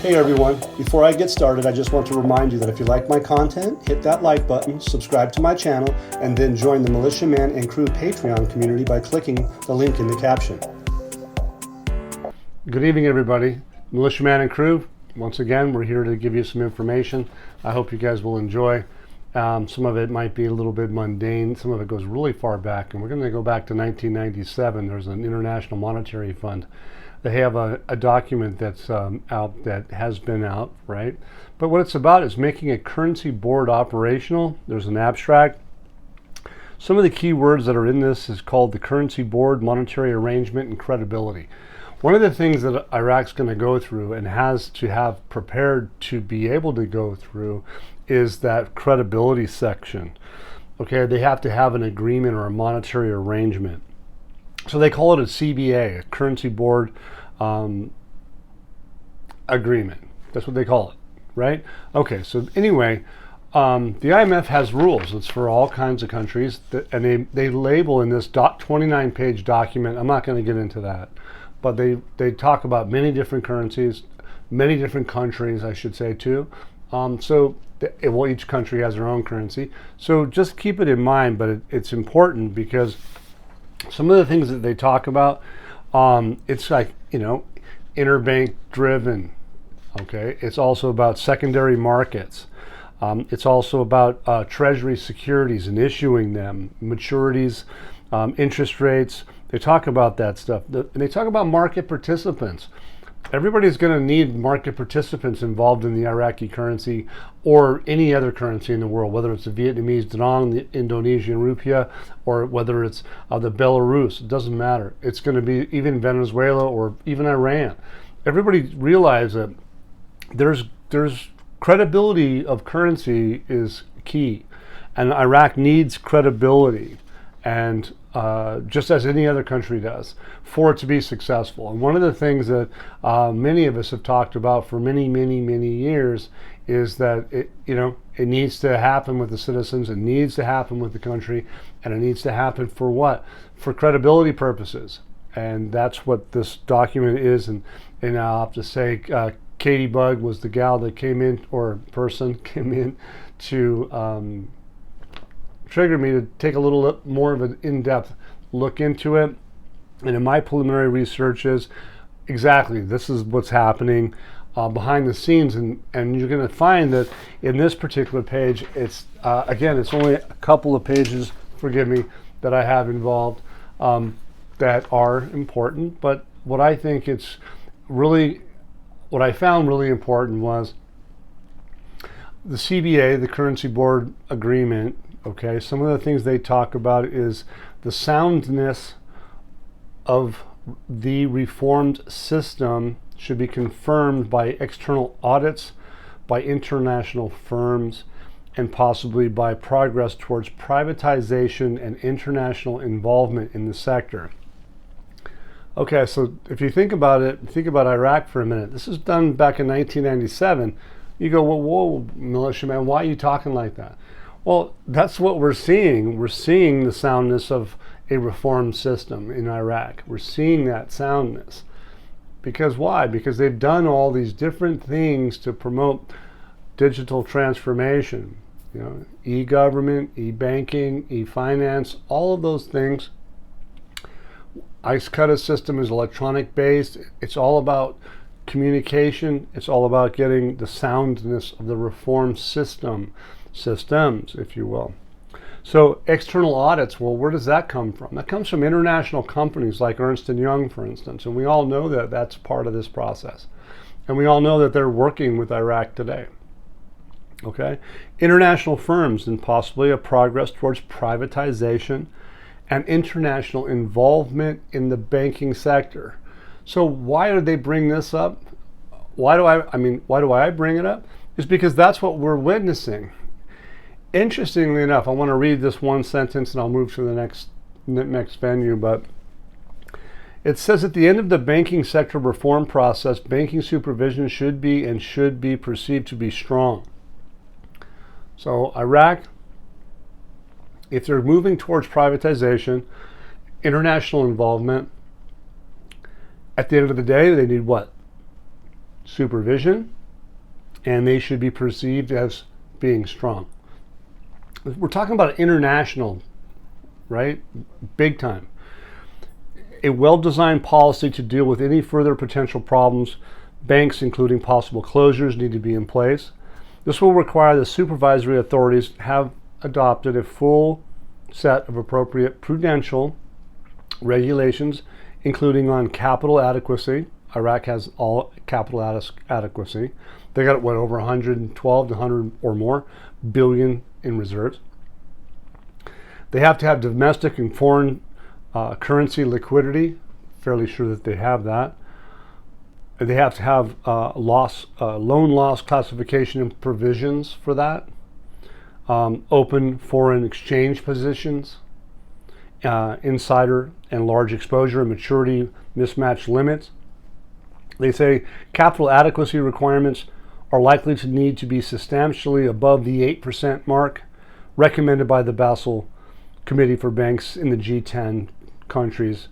Hey everyone, before I get started, I just want to remind you that if you like my content, hit that like button, subscribe to my channel, and then join the Militiaman and Crew Patreon community by clicking the link in the caption. Good evening everybody, Militiaman and Crew. Once again, we're here to give you some information. I hope you guys will enjoy. Some of it might be a little bit mundane, some of it goes really far back, and we're going to go back to 1997. There's an International Monetary Fund. They have a document that's out, that has been out, right? But what it's about is making a currency board operational. There's an abstract. Some of the key words that are in this is called the currency board, monetary arrangement, and credibility. One of the things that Iraq's going to go through and has to have prepared to be able to go through is that credibility section. Okay, they have to have an agreement or a monetary arrangement. So they call it a CBA, a currency board agreement. That's what they call it, right? Okay, so anyway, the IMF has rules. It's for all kinds of countries, and they label in this 29-page document. I'm not going to get into that, but they talk about many different currencies, many different countries, I should say, too. So each country has their own currency. So just keep it in mind, but it's important because some of the things that they talk about, it's like, interbank driven, okay? It's also about secondary markets. It's also about treasury securities and issuing them, maturities, interest rates. They talk about that stuff. And they talk about market participants. Everybody's going to need market participants involved in the Iraqi currency or any other currency in the world, whether it's the Vietnamese dong, the Indonesian rupiah, or whether it's the Belarus. It doesn't matter. It's going to be even Venezuela or even Iran. Everybody realizes that there's credibility of currency is key, and Iraq needs credibility, and just as any other country does, for it to be successful. And one of the things that many of us have talked about for many years is that it needs to happen with the citizens, it needs to happen with the country, and it needs to happen for what? For credibility purposes. And that's what this document is. And I'll have to say, Katie Bug was the gal that came in, or person came in to triggered me to take a little more of an in-depth look into it. And in my preliminary research is exactly this is what's happening behind the scenes, and you're going to find that in this particular page, it's again, it's only a couple of pages, forgive me, that I have involved that are important. But what I think it's really, what I found really important was the CBA, the Currency Board Agreement. Okay, some of the things they talk about is the soundness of the reformed system should be confirmed by external audits, by international firms, and possibly by progress towards privatization and international involvement in the sector. Okay, so if you think about it, think about Iraq for a minute. This was done back in 1997. You go, well, whoa, militiaman, why are you talking like that? Well, that's what we're seeing. We're seeing the soundness of a reformed system in Iraq. We're seeing that soundness. Because why? Because they've done all these different things to promote digital transformation. E-government, e-banking, e-finance, all of those things. IQD system is electronic based. It's all about communication. It's all about getting the soundness of the reformed systems, if you will. So external audits, well, where does that come from? That comes from international companies like Ernst & Young, for instance, and we all know that that's part of this process. And we all know that they're working with Iraq today. Okay? International firms, and possibly a progress towards privatization and international involvement in the banking sector. So why do they bring this up? Why do I bring it up? It's because that's what we're witnessing. Interestingly enough, I want to read this one sentence and I'll move to the next venue, but it says at the end of the banking sector reform process, banking supervision should be perceived to be strong. So Iraq, if they're moving towards privatization, international involvement, at the end of the day, they need what? supervision, and they should be perceived as being strong. We're talking about international, right? Big time. A well-designed policy to deal with any further potential problems, banks, including possible closures, need to be in place. This will require the supervisory authorities have adopted a full set of appropriate prudential regulations, including on capital adequacy. Iraq has all capital adequacy. They got over 112 to 100 or more billion in reserves. They have to have domestic and foreign currency liquidity. Fairly sure that they have that. They have to have loan loss classification and provisions for that. Open foreign exchange positions, insider and large exposure and maturity mismatch limits. They say capital adequacy requirements are likely to need to be substantially above the 8% mark recommended by the Basel Committee for Banks in the G10 countries,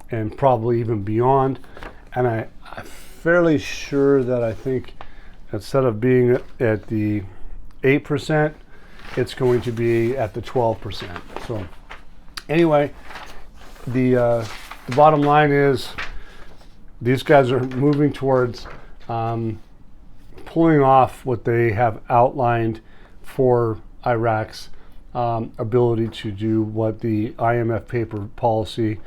and probably even beyond. And I'm fairly sure that I think instead of being at the 8%, it's going to be at the 12%. So anyway, the bottom line is these guys are moving towards pulling off what they have outlined for Iraq's ability to do what the IMF paper policy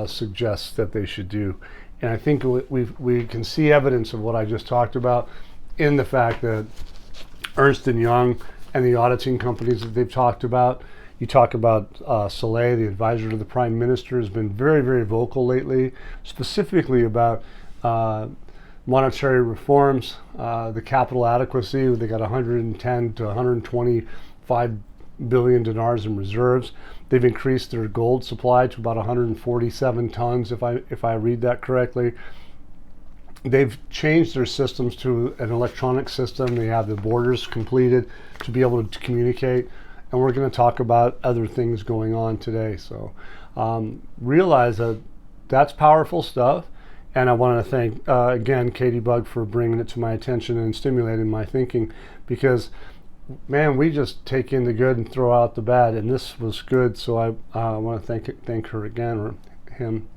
suggests that they should do. And I think we can see evidence of what I just talked about in the fact that Ernst & Young and the auditing companies that they've talked about. You talk about Saleh, the advisor to the Prime Minister, has been very, very vocal lately, specifically about monetary reforms, the capital adequacy. They got 110 to 125 billion dinars in reserves. They've increased their gold supply to about 147 tons, if I read that correctly. They've changed their systems to an electronic system. They have the borders completed to be able to communicate. And we're going to talk about other things going on today. So realize that that's powerful stuff. And I want to thank, again, Katie Bug for bringing it to my attention and stimulating my thinking, because, man, we just take in the good and throw out the bad. And this was good. So I want to thank her again, or him.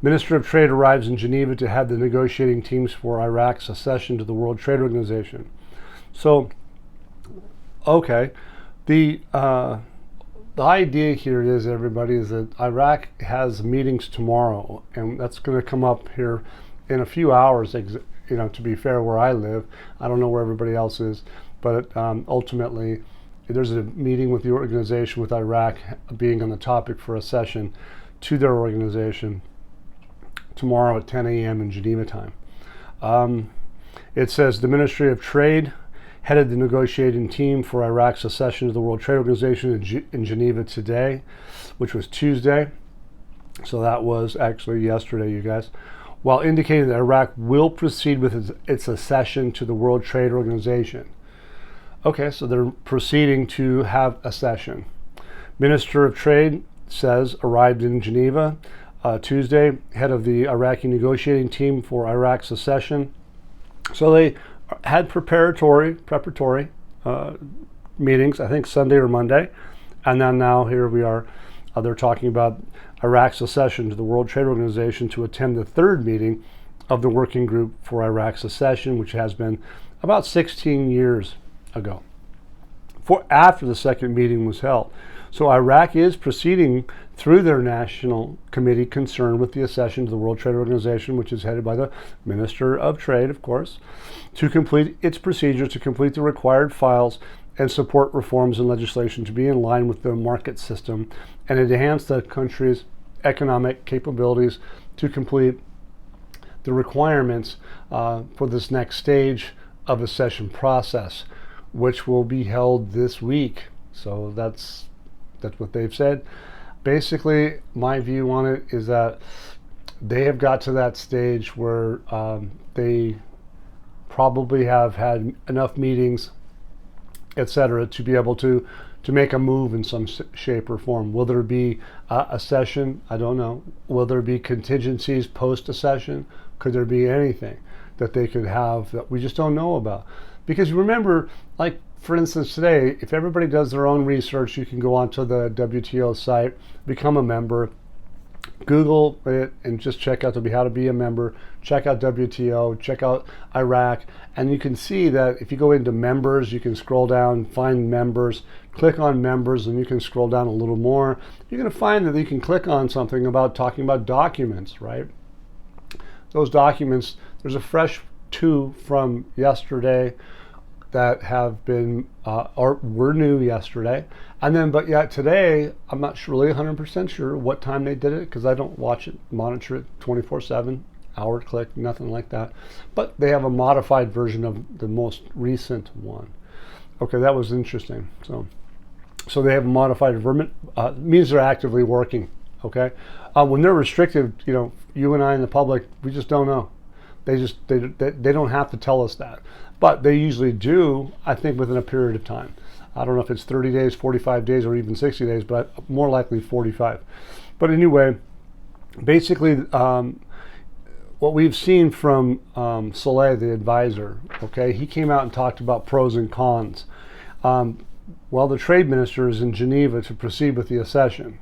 Minister of Trade arrives in Geneva to head the negotiating teams for Iraq's accession to the World Trade Organization. So, okay. The idea here is, everybody, is that Iraq has meetings tomorrow, and that's going to come up here in a few hours. To be fair, where I live, I don't know where everybody else is, but ultimately, there's a meeting with the organization, with Iraq being on the topic for accession to their organization tomorrow at 10 a.m. in Geneva time. It says the Ministry of Trade headed the negotiating team for Iraq's accession to the World Trade Organization in Geneva today, which was Tuesday. So that was actually yesterday, you guys. While indicating that Iraq will proceed with its accession to the World Trade Organization. Okay, so they're proceeding to have accession. Minister of Trade says arrived in Geneva Tuesday, head of the Iraqi negotiating team for Iraq's accession. So they had preparatory meetings, I think Sunday or Monday, and then now here we are. They're talking about Iraq's accession to the World Trade Organization to attend the third meeting of the working group for Iraq's accession, which has been about 16 years ago, after the second meeting was held. So Iraq is proceeding through their national committee concerned with the accession to the World Trade Organization, which is headed by the Minister of Trade, of course, to complete its procedures, to complete the required files, and support reforms and legislation to be in line with the market system and enhance the country's economic capabilities to complete the requirements for this next stage of accession process, which will be held this week. So that's what they've said. Basically, my view on it is that they have got to that stage where they probably have had enough meetings, etc., to be able to make a move in some shape or form. Will there be a session? I don't know. Will there be contingencies post-accession? Could there be anything? that they could have that we just don't know about. Because remember, like for instance today, if everybody does their own research, you can go onto the WTO site, become a member, Google it, and just check out how to be a member, check out WTO, check out Iraq, and you can see that if you go into members, you can scroll down, find members, click on members, and you can scroll down a little more. You're going to find that you can click on something about talking about documents, right? Those documents, there's a fresh 2 from yesterday that have been or were new yesterday, and then but yet today I'm not really 100% sure what time they did it, because I don't watch it, monitor it 24/7, hour click, nothing like that. But they have a modified version of the most recent one. Okay, that was interesting. So they have a modified version, means they're actively working. Okay, when they're restricted, you and I in the public, we just don't know. They don't have to tell us that, but they usually do, I think, within a period of time. I don't know if it's 30 days, 45 days, or even 60 days, but more likely 45. But anyway, basically, what we've seen from Soleil, the advisor, okay, he came out and talked about pros and cons. Well, the trade minister is in Geneva to proceed with the accession.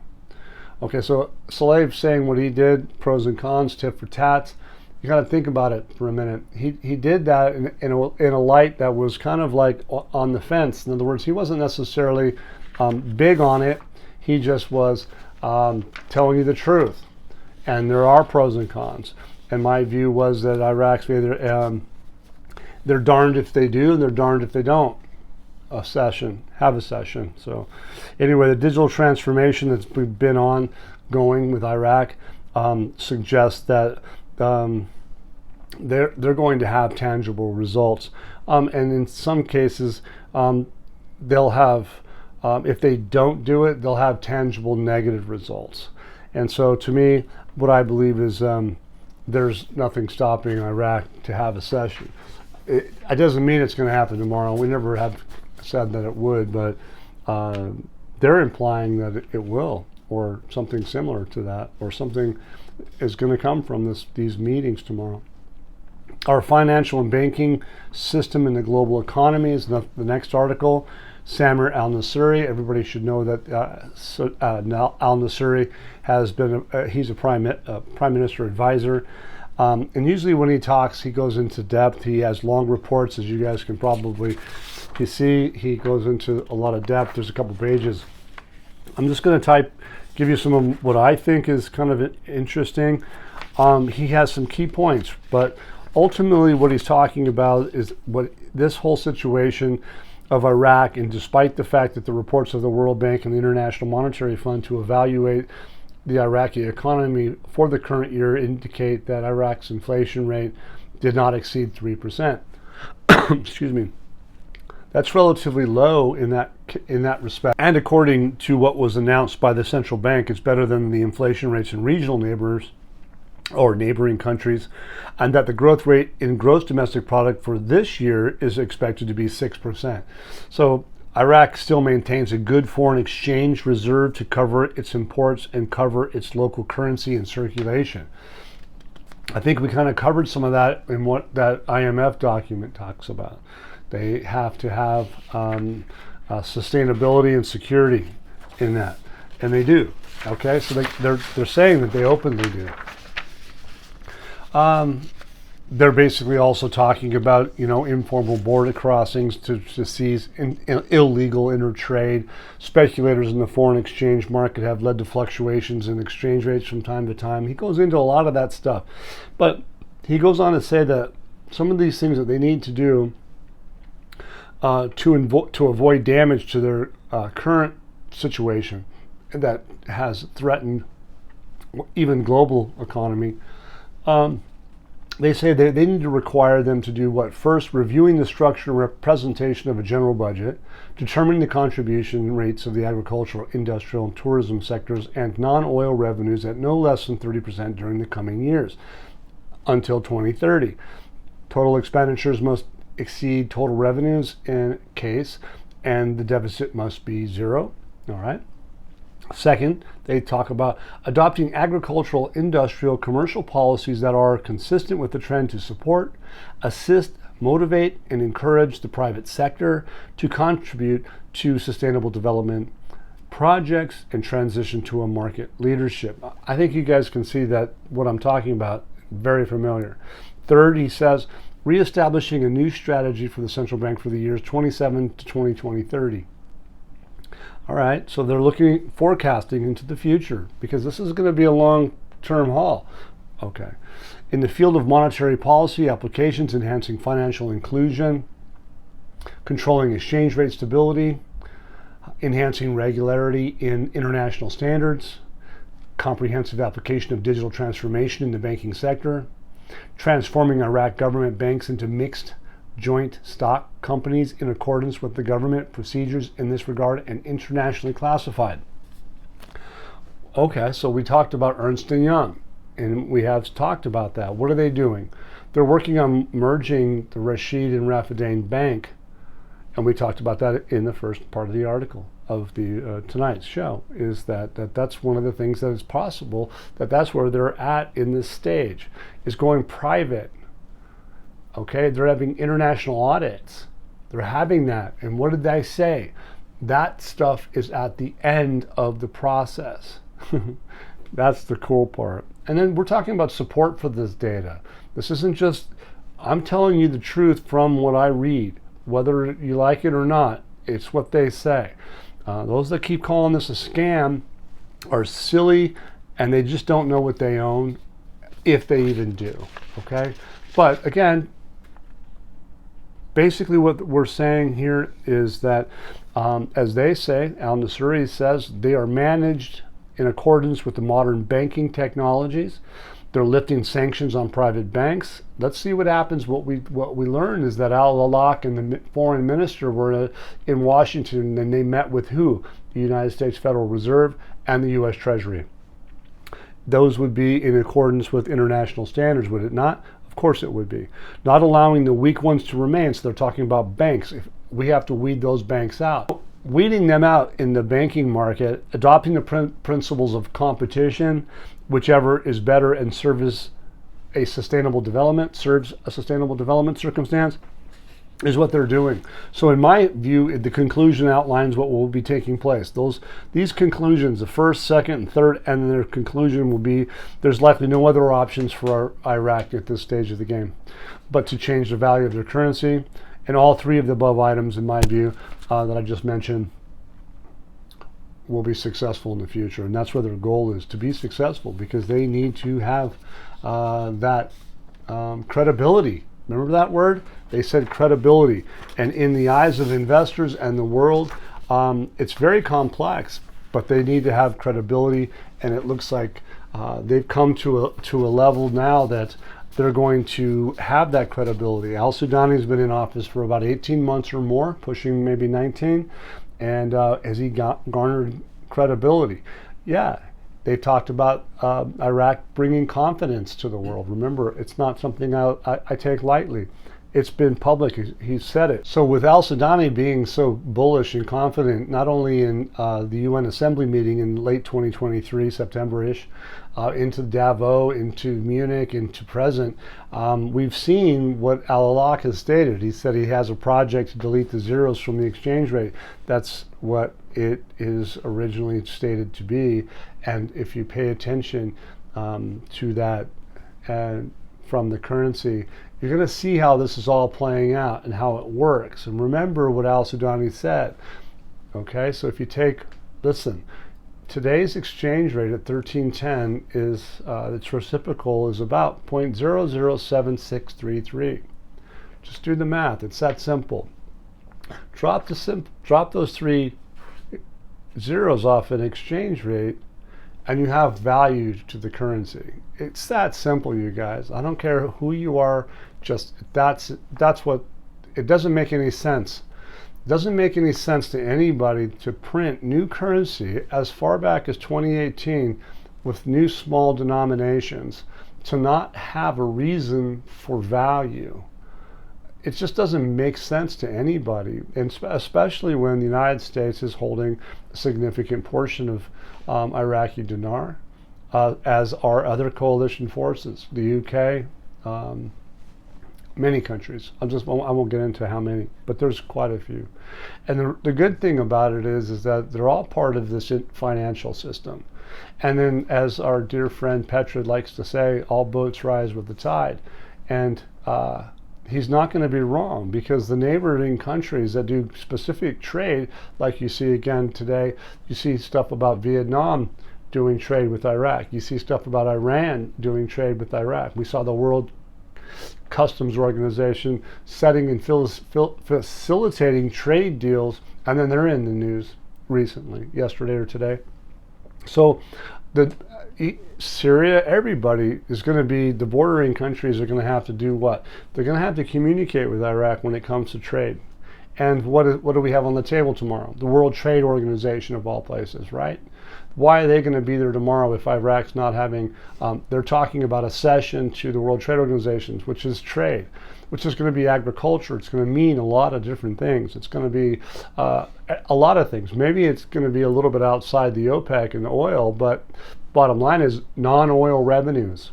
Okay, so Soleil saying what he did, pros and cons, tit for tat. You got to think about it for a minute. He did that in a light that was kind of like on the fence. In other words, he wasn't necessarily big on it. He just was telling you the truth. And there are pros and cons. And my view was that Iraq's either they're darned if they do and they're darned if they don't have a session. So anyway, the digital transformation that's been ongoing with Iraq suggests that they're going to have tangible results, and in some cases they'll have, if they don't do it, they'll have tangible negative results. And so to me, what I believe is there's nothing stopping Iraq to have a session. It doesn't mean it's going to happen tomorrow. We never have said that it would, but they're implying that it will, or something similar to that, or something is going to come from these meetings tomorrow. Our financial and banking system in the global economy is the next article. Samir al-Nasiri, everybody should know that al-Nasiri has been he's a prime minister advisor, and usually when he talks, he goes into depth. He has long reports, as you guys can probably see. He goes into a lot of depth. There's a couple pages. I'm just going to give you some of what I think is kind of interesting. He has some key points, but ultimately what he's talking about is what this whole situation of Iraq, and despite the fact that the reports of the World Bank and the International Monetary Fund to evaluate the Iraqi economy for the current year indicate that Iraq's inflation rate did not exceed 3%. Excuse me. That's relatively low in that respect. And according to what was announced by the central bank, it's better than the inflation rates in regional neighbors or neighboring countries, and that the growth rate in gross domestic product for this year is expected to be 6%. So Iraq still maintains a good foreign exchange reserve to cover its imports and cover its local currency in circulation. I think we kind of covered some of that in what that IMF document talks about. They have to have sustainability and security in that, and they do. Okay, so they're saying that they openly do. They're basically also talking about informal border crossings to seize illegal intertrade. Speculators in the foreign exchange market have led to fluctuations in exchange rates from time to time. He goes into a lot of that stuff, but he goes on to say that some of these things that they need to do to avoid damage to their current situation that has threatened even global economy. They say they need to require them to do what? First, reviewing the structure and representation of a general budget, determining the contribution rates of the agricultural, industrial, and tourism sectors and non-oil revenues at no less than 30% during the coming years until 2030. Total expenditures must exceed total revenues in case, and the deficit must be zero. All right. Second, they talk about adopting agricultural, industrial, commercial policies that are consistent with the trend to support, assist, motivate, and encourage the private sector to contribute to sustainable development projects and transition to a market leadership. I think you guys can see that what I'm talking about, very familiar. Third, he says, reestablishing a new strategy for the central bank for the years 27 to 2030. All right, so they're forecasting into the future because this is going to be a long-term haul. Okay. In the field of monetary policy, applications enhancing financial inclusion, controlling exchange rate stability, enhancing regularity in international standards, comprehensive application of digital transformation in the banking sector, transforming Iraq government banks into mixed joint stock companies in accordance with the government procedures in this regard and internationally classified. Okay, so we talked about Ernst & Young, and we have talked about that. What are they doing? They're working on merging the Rashid and Rafidane Bank, and we talked about that in the first part of the article of the tonight's show, is that's one of the things that is possible, that's where they're at in this stage, is going private. Okay, they're having international audits. They're having that. And what did they say? That stuff is at the end of the process. That's the cool part. And then we're talking about support for this data. This isn't just, I'm telling you the truth from what I read, whether you like it or not. It's what they say. Those that keep calling this a scam are silly, and they just don't know what they own, if they even do. Okay? But again, basically what we're saying here is that, as they say, al-Nasuri says, they are managed in accordance with the modern banking technologies. They're lifting sanctions on private banks. Let's see what happens. What we learned is that al-Awlaq and the foreign minister were in Washington, and they met with who? The United States Federal Reserve and the U.S. Treasury. Those would be in accordance with international standards, would it not? Of course it would be. Not allowing the weak ones to remain, so they're talking about banks. If we have to weed those banks out. Weeding them out in the banking market, adopting the principles of competition, whichever is better and serves a sustainable development circumstance, is what they're doing. So in my view, the conclusion outlines what will be taking place. These conclusions, the first, second, and third, and their conclusion will be there's likely no other options for Iraq at this stage of the game but to change the value of their currency. And all three of the above items, in my view, that I just mentioned, will be successful in the future. And that's where their goal is, to be successful, because they need to have that credibility. Remember that word? They said credibility. And in the eyes of investors and the world, it's very complex, but they need to have credibility. And it looks like they've come to a level now that they're going to have that credibility. Al-Sudani's been in office for about 18 months or more, pushing maybe 19. And has he garnered credibility? Yeah. They've talked about Iraq bringing confidence to the world. Remember, it's not something I take lightly. It's been public. He said it. So with al-Sudani being so bullish and confident, not only in the UN Assembly meeting in late 2023, September-ish, into Davos, into Munich, into present, we've seen what al-Awlaq has stated. He said he has a project to delete the zeros from the exchange rate. That's what it is originally stated to be. And if you pay attention to that from the currency, you're going to see how this is all playing out and how it works. And remember what al-Sudani said. Okay, so if you listen, today's exchange rate at 1310 is, its reciprocal is about 0.007633. Just do the math. It's that simple. Drop those three zeros off an exchange rate, and you have value to the currency. It's that simple, you guys. I don't care who you are. Just that's what. It doesn't make any sense. It doesn't make any sense to anybody to print new currency as far back as 2018 with new small denominations to not have a reason for value. it just doesn't make sense to anybody, and especially when the United States is holding a significant portion of Iraqi dinar, as are other coalition forces, the UK, many countries. I won't get into how many, but there's quite a few. And the good thing about it is that they're all part of this financial system. And then, as our dear friend Petra likes to say, all boats rise with the tide. And he's not going to be wrong, because the neighboring countries that do specific trade, like you see again today, you see stuff about Vietnam doing trade with Iraq. You see stuff about Iran doing trade with Iraq. We saw the World Customs Organization setting and facilitating trade deals, and then they're in the news recently, yesterday or today. So Syria, everybody is going to be, the bordering countries are going to have to do what? They're going to have to communicate with Iraq when it comes to trade. And what do we have on the table tomorrow? The World Trade Organization, of all places, right? Why are they going to be there tomorrow if Iraq's not having, they're talking about accession to the World Trade Organization, which is trade, which is going to be agriculture. It's going to mean a lot of different things. It's going to be a lot of things. Maybe it's going to be a little bit outside the OPEC and oil, but bottom line is non-oil revenues.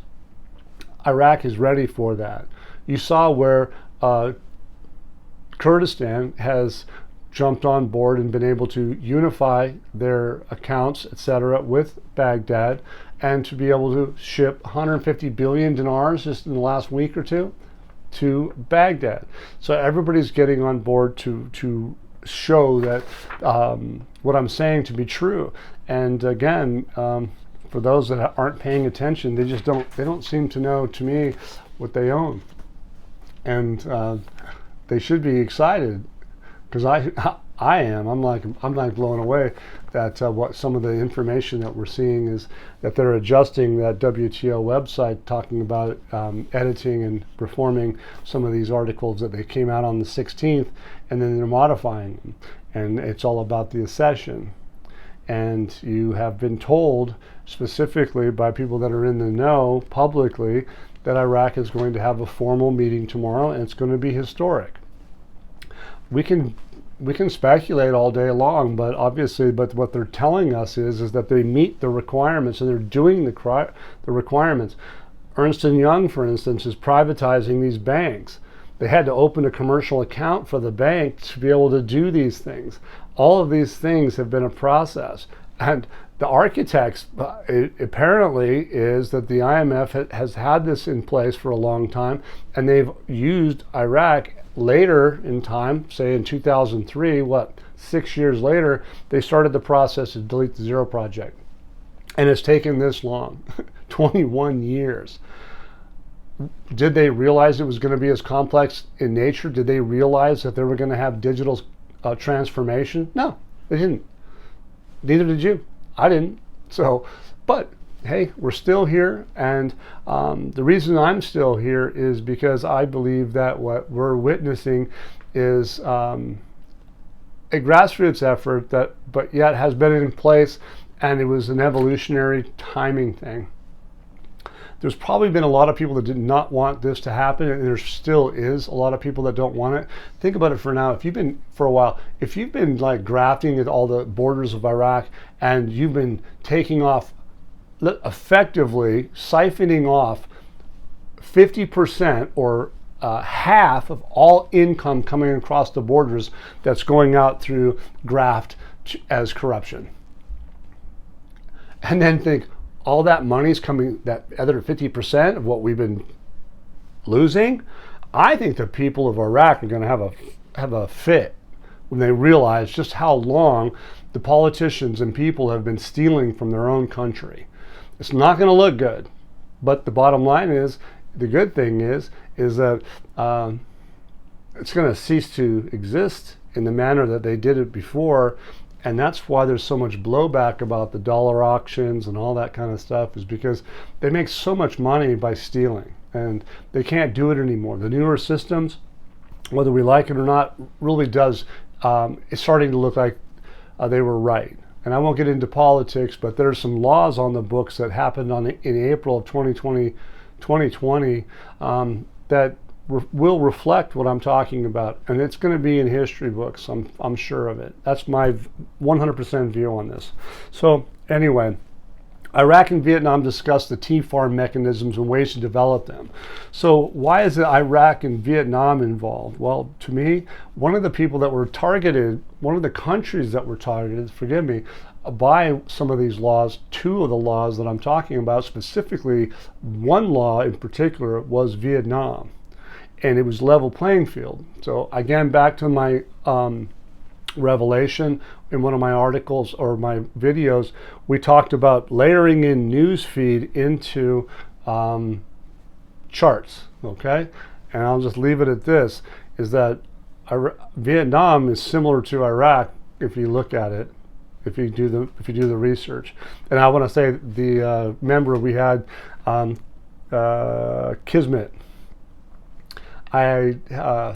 Iraq is ready for that. You saw where Kurdistan has jumped on board and been able to unify their accounts, etc., with Baghdad, and to be able to ship 150 billion dinars just in the last week or two to Baghdad. So everybody's getting on board to show that what I'm saying to be true. And again, for those that aren't paying attention, they don't seem to know, to me, what they own. And they should be excited, because I am. I'm like blown away that what some of the information that we're seeing is that they're adjusting that WTO website, talking about editing and reforming some of these articles that they came out on the 16th, and then they're modifying them. And it's all about the accession. And you have been told specifically by people that are in the know publicly that Iraq is going to have a formal meeting tomorrow, and it's going to be historic. We can speculate all day long, but obviously, what they're telling us is that they meet the requirements, and they're doing the requirements. Ernst & Young, for instance, is privatizing these banks. They had to open a commercial account for the bank to be able to do these things. All of these things have been a process. And the architects, apparently, is that the IMF has had this in place for a long time, and they've used Iraq later in time, say in 2003, 6 years later, they started the process to delete the Zero Project. And it's taken this long, 21 years. Did they realize it was going to be as complex in nature? Did they realize that they were going to have digital transformation? No, they didn't. Neither did you. I didn't. So, but hey, we're still here, and the reason I'm still here is because I believe that what we're witnessing is a grassroots effort but yet has been in place, and it was an evolutionary timing thing. There's probably been a lot of people that did not want this to happen, and there still is a lot of people that don't want it. Think about it for now. If you've been like grafting at all the borders of Iraq, and you've been taking off, effectively siphoning off 50% or half of all income coming across the borders that's going out through graft as corruption. And then think, all that money's coming, that other 50% of what we've been losing. I think the people of Iraq are going to have a fit when they realize just how long the politicians and people have been stealing from their own country. It's not going to look good, but the bottom line is, the good thing is that it's going to cease to exist in the manner that they did it before. And that's why there's so much blowback about the dollar auctions and all that kind of stuff, is because they make so much money by stealing, and they can't do it anymore. The newer systems, whether we like it or not, really does, it's starting to look like they were right. And I won't get into politics, but there's some laws on the books that happened in April of 2020 that will reflect what I'm talking about, and it's going to be in history books. I'm sure of it. That's my 100% view on this. So anyway, Iraq and Vietnam discussed the TFARM mechanisms and ways to develop them. So why is it Iraq and Vietnam involved? Well, to me, one of the people that were targeted, one of the countries that were targeted, forgive me, by some of these laws, two of the laws that I'm talking about, specifically one law in particular, was Vietnam. And it was level playing field. So again, back to my revelation in one of my articles or my videos, we talked about layering in news feed into charts, okay? And I'll just leave it at this, is that Vietnam is similar to Iraq if you look at it, if you do the research. And I want to say the member we had, Kismet, I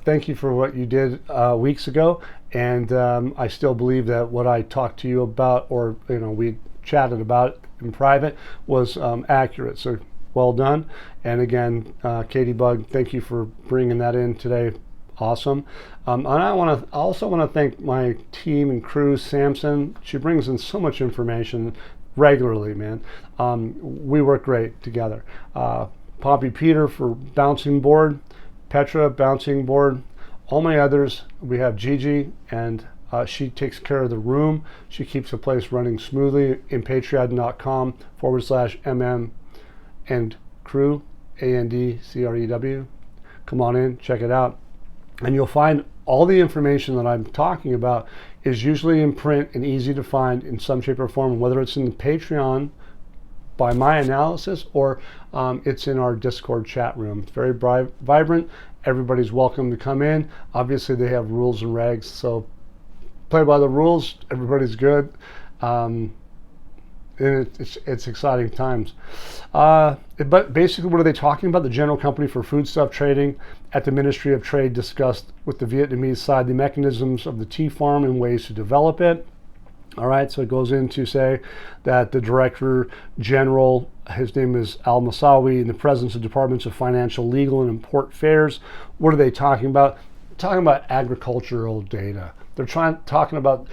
thank you for what you did weeks ago, and I still believe that what I talked to you about, or we chatted about in private, was accurate. So well done. And again, Katie Bug, thank you for bringing that in today. Awesome. And I also want to thank my team and crew. Samson, she brings in so much information regularly, man. We work great together. Poppy Peter for bouncing board. Petra, bouncing board. All my others, we have Gigi, and she takes care of the room. She keeps the place running smoothly in patreon.com/mm and crew, ANDCREW. Come on in, check it out. And you'll find all the information that I'm talking about is usually in print and easy to find in some shape or form, whether it's in the Patreon by my analysis, or it's in our Discord chat room. It's very vibrant. Everybody's welcome to come in. Obviously, they have rules and regs, so play by the rules. Everybody's good. And it's exciting times. But basically, what are they talking about? The General Company for Foodstuff Trading at the Ministry of Trade discussed with the Vietnamese side the mechanisms of the TFARM and ways to develop it. All right, so it goes in to say that the Director General, his name is Al Masawi, in the presence of Departments of Financial, Legal, and Import Affairs. What are they talking about? Talking about agricultural data. They're talking about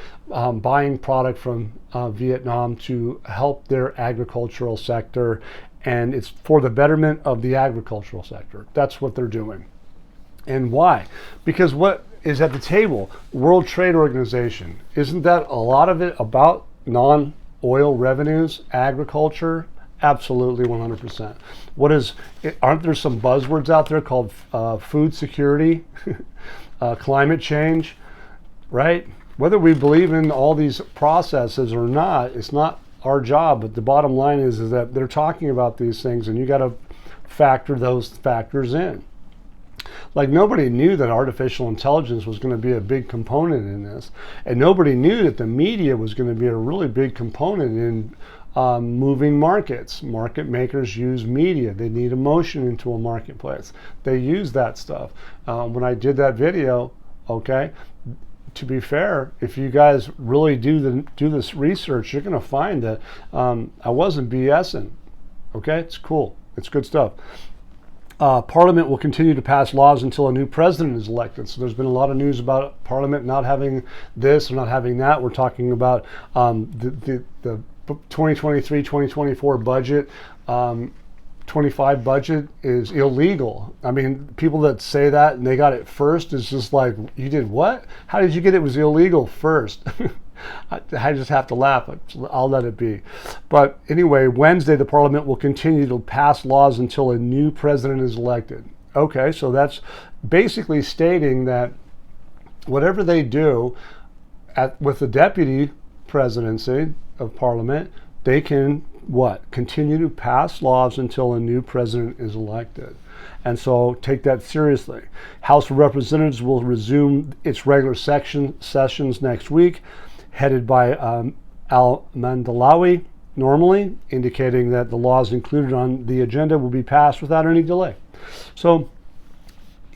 buying product from Vietnam to help their agricultural sector, and it's for the betterment of the agricultural sector. That's what they're doing. And why? Because what is at the table? World Trade Organization. Isn't that a lot of it about non-oil revenues, agriculture? Absolutely, 100%. Aren't there some buzzwords out there called food security, climate change, right? Whether we believe in all these processes or not, it's not our job, but the bottom line is that they're talking about these things, and you got to factor those factors in. Like, nobody knew that artificial intelligence was going to be a big component in this, and nobody knew that the media was going to be a really big component in moving markets. Market makers use media. They need emotion into a marketplace. They use that stuff. When I did that video, okay, to be fair, if you guys really do this research, you're going to find that I wasn't BSing. Okay, it's cool. It's good stuff. Parliament will continue to pass laws until a new president is elected. So there's been a lot of news about Parliament not having this or not having that. We're talking about the 2023-2024 budget. 25 budget is illegal. I mean, people that say that and they got it first is just like, you did what? How did you get it? It was illegal first? I just have to laugh. I'll let it be. But anyway, Wednesday, the Parliament will continue to pass laws until a new president is elected. Okay, so that's basically stating that whatever they do with the deputy presidency of Parliament, they can continue to pass laws until a new president is elected. And so take that seriously. House of Representatives will resume its regular sessions next week, headed by Al Mandalawi, normally, indicating that the laws included on the agenda will be passed without any delay. So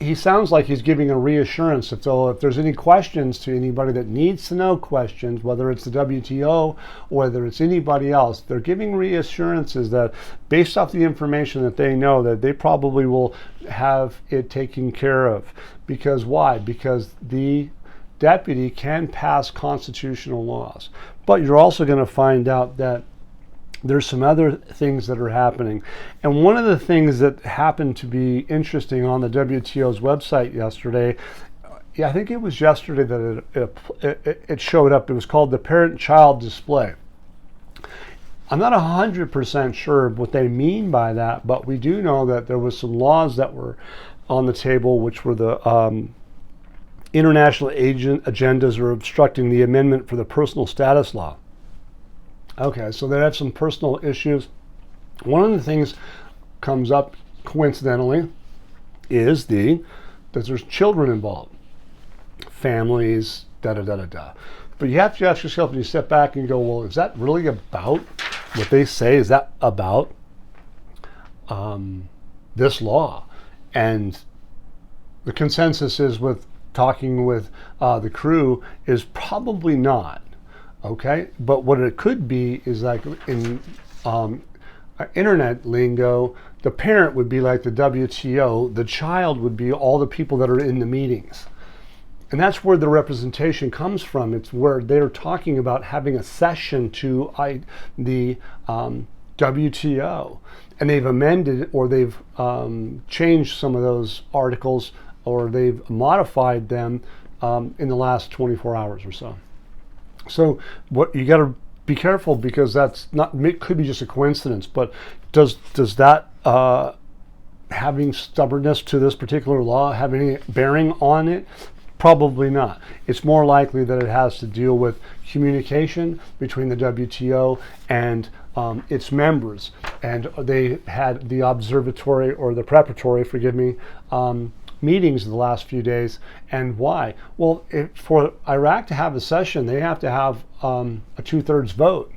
he sounds like he's giving a reassurance. So if there's any questions to anybody that needs to know questions, whether it's the WTO or whether it's anybody else, they're giving reassurances that based off the information that they know, that they probably will have it taken care of. Because why? Because the deputy can pass constitutional laws. But you're also going to find out that there's some other things that are happening. And one of the things that happened to be interesting on the WTO's website yesterday, I think it was yesterday that it showed up. It was called the parent-child display. I'm not 100% sure what they mean by that, but we do know that there was some laws that were on the table, which were the international agendas are obstructing the amendment for the personal status law. Okay, so they have some personal issues. One of the things comes up coincidentally is that there's children involved, families, da-da-da-da-da. But you have to ask yourself, and you step back and go, well, is that really about what they say? Is that about this law? And the consensus is, with talking with the crew, is probably not. Okay, but what it could be is like in internet lingo, the parent would be like the WTO, the child would be all the people that are in the meetings. And that's where the representation comes from. It's where they're talking about having a session to the WTO. And they've amended, or they've changed some of those articles, or they've modified them in the last 24 hours or so. So what you got to be careful, because that's not, it could be just a coincidence, but does that having stubbornness to this particular law have any bearing on it? Probably not. It's more likely that it has to deal with communication between the WTO and its members. And they had the observatory, or the preparatory, forgive me, meetings in the last few days. And why? Well, for Iraq to have a session, they have to have a 2/3 vote.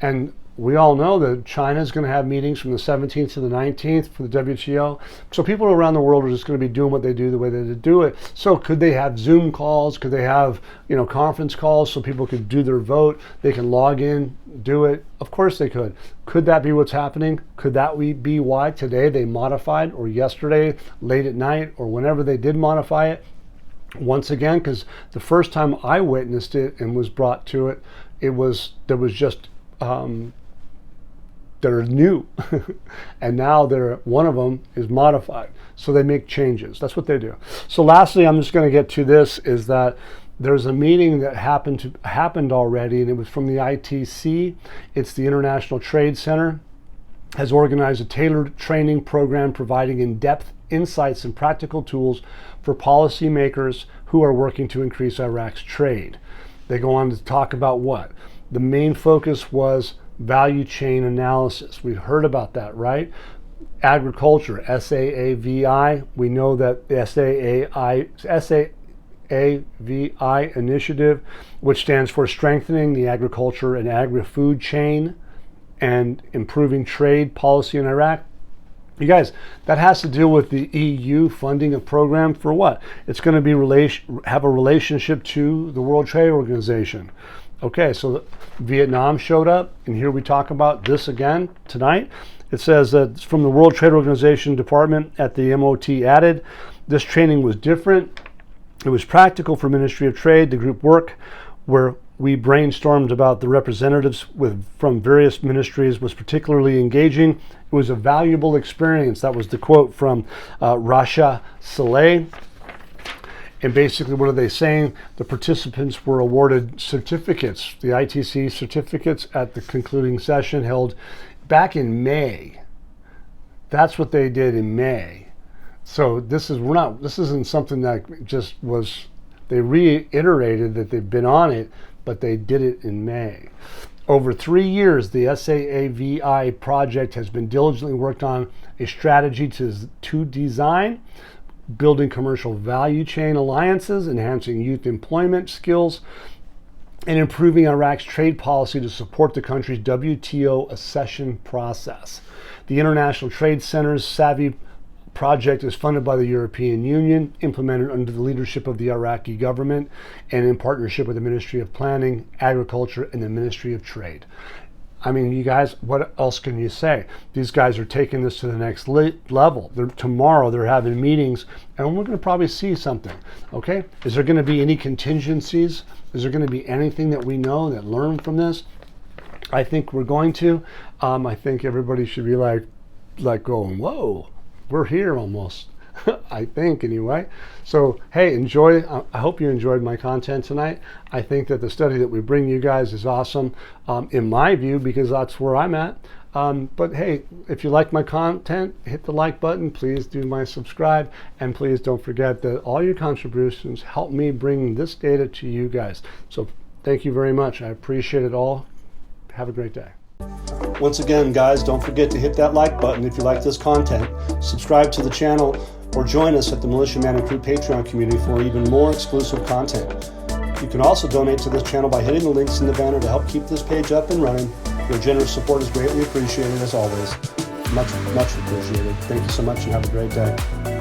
And we all know that China is going to have meetings from the 17th to the 19th for the WTO. So people around the world are just going to be doing what they do the way they do it. So could they have Zoom calls? Could they have, conference calls so people could do their vote? They can log in, do it. Of course they could. Could that be what's happening? Could that be why today they modified, or yesterday late at night, or whenever they did modify it? Once again, because the first time I witnessed it and was brought to it, there was just they're new. And now one of them is modified. So they make changes. That's what they do. So lastly, I'm just going to get to this, is that there's a meeting that happened already, and it was from the ITC. It's the International Trade Center, has organized a tailored training program providing in-depth insights and practical tools for policymakers who are working to increase Iraq's trade. They go on to talk about what? The main focus was value chain analysis. We've heard about that, right? Agriculture, SAAVI. We know that the SAAVI initiative, which stands for Strengthening the Agriculture and Agri-Food Chain and Improving Trade Policy in Iraq. You guys, that has to deal with the EU funding a program for what? It's going to be have a relationship to the World Trade Organization. Okay, so Vietnam showed up, and here we talk about this again tonight. It says that it's from the World Trade Organization department at the MOT added, this training was different. It was practical for Ministry of Trade. The group work where we brainstormed about the representatives from various ministries was particularly engaging. It was a valuable experience. That was the quote from Rasha Saleh. And basically, what are they saying? The participants were awarded certificates, the ITC certificates, at the concluding session held back in May. That's what they did in May. So this isn't something that just was, they reiterated that they've been on it, but they did it in May. Over 3 years, the SAAVI project has been diligently worked on a strategy to design, building commercial value chain alliances, enhancing youth employment skills, and improving Iraq's trade policy to support the country's WTO accession process. The International Trade Center's Savvy project is funded by the European Union, implemented under the leadership of the Iraqi government, and in partnership with the Ministry of Planning, Agriculture, and the Ministry of Trade. I mean, you guys, what else can you say? These guys are taking this to the next level. Tomorrow they're having meetings, and we're going to probably see something, okay? Is there going to be any contingencies? Is there going to be anything that we know that learn from this? I think we're going to. I think everybody should be like going, whoa, we're here almost. I think anyway. So hey, enjoy. I hope you enjoyed my content tonight. I think that the study that we bring you guys is awesome, in my view, because that's where I'm at. But hey, if you like my content, hit the like button. Please do my subscribe, and please don't forget that all your contributions help me bring this data to you guys. So thank you very much. I appreciate it all. Have a great day. Once again, guys, don't forget to hit that like button if you like this content. Subscribe to the channel, or join us at the Militia Man and Crew Patreon community for even more exclusive content. You can also donate to this channel by hitting the links in the banner to help keep this page up and running. Your generous support is greatly appreciated, as always. Much, much appreciated. Thank you so much, and have a great day.